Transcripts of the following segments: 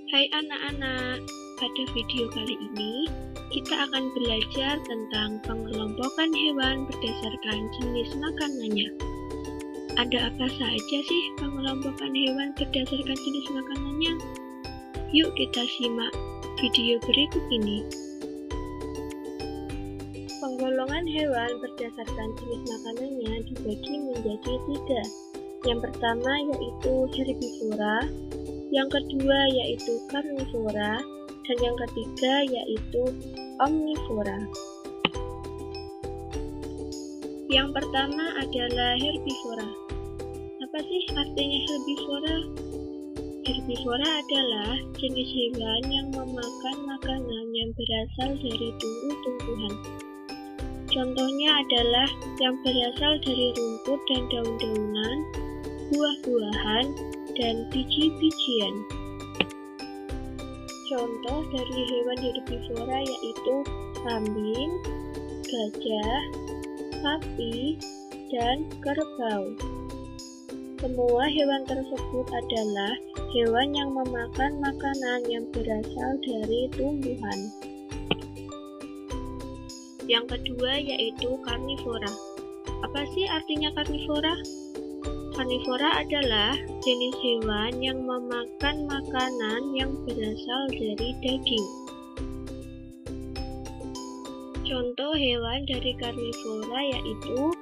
Hai anak-anak, pada video kali ini kita akan belajar tentang pengelompokan hewan berdasarkan jenis makanannya. Ada apa saja sih pengelompokan hewan berdasarkan jenis makanannya? Yuk kita simak video berikut ini. Penggolongan hewan berdasarkan jenis makanannya dibagi menjadi 3. Yang pertama yaitu herbivora, yang kedua yaitu karnivora, dan yang ketiga yaitu omnivora. Yang pertama adalah herbivora. Apa sih artinya herbivora? Herbivora adalah jenis hewan yang memakan makanan yang berasal dari tumbuh-tumbuhan. Contohnya adalah yang berasal dari rumput dan daun-daunan, buah-buahan, dan biji-bijian. Contoh dari hewan herbivora yaitu kambing, gajah, sapi, dan kerbau. Semua hewan tersebut adalah hewan yang memakan makanan yang berasal dari tumbuhan. Yang kedua yaitu karnivora. Apa sih artinya karnivora? Karnivora adalah jenis hewan yang memakan makanan yang berasal dari daging. Contoh hewan dari karnivora yaitu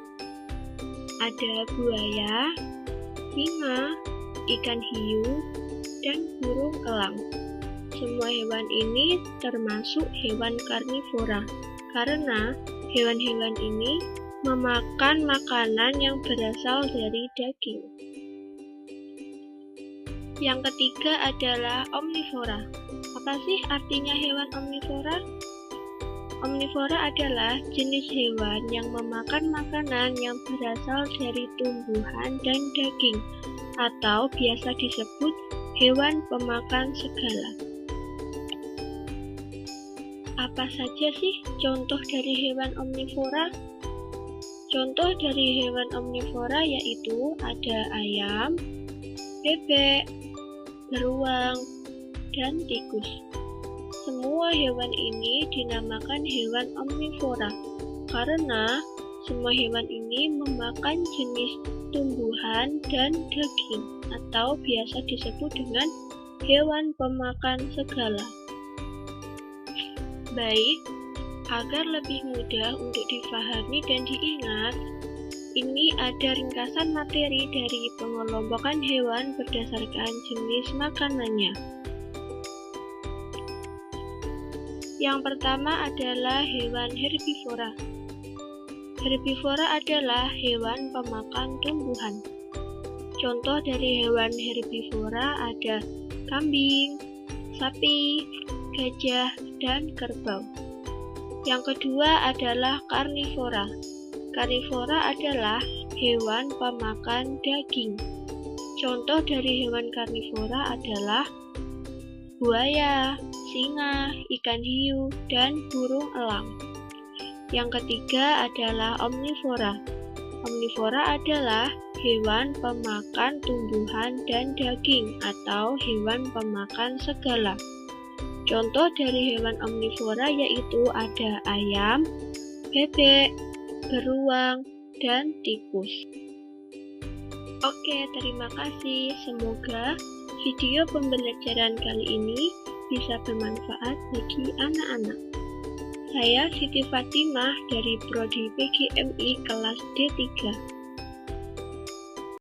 ada buaya, singa, ikan hiu, dan burung elang. Semua hewan ini termasuk hewan karnivora karena hewan-hewan ini memakan makanan yang berasal dari daging. Yang ketiga adalah omnivora. Apa sih artinya hewan omnivora? Omnivora adalah jenis hewan yang memakan makanan yang berasal dari tumbuhan dan daging, atau biasa disebut hewan pemakan segala. Apa saja sih contoh dari hewan omnivora? Contoh dari hewan omnivora yaitu ada ayam, bebek, beruang, dan tikus. Semua hewan ini dinamakan hewan omnivora karena semua hewan ini memakan jenis tumbuhan dan daging atau biasa disebut dengan hewan pemakan segala. Baik, agar lebih mudah untuk difahami dan diingat, ini ada ringkasan materi dari pengelompokan hewan berdasarkan jenis makanannya. Yang pertama adalah hewan herbivora. Herbivora adalah hewan pemakan tumbuhan. Contoh dari hewan herbivora ada kambing, sapi, gajah, dan kerbau. Yang kedua adalah karnivora. Karnivora adalah hewan pemakan daging. Contoh dari hewan karnivora adalah buaya, singa, ikan hiu, dan burung elang. Yang ketiga adalah omnivora. Omnivora adalah hewan pemakan tumbuhan dan daging atau hewan pemakan segala. Contoh dari hewan omnivora yaitu ada ayam, bebek, beruang, dan tikus. Oke, terima kasih. Semoga video pembelajaran kali ini bisa bermanfaat bagi anak-anak. Saya Siti Fatimah dari Prodi PGMI kelas D3.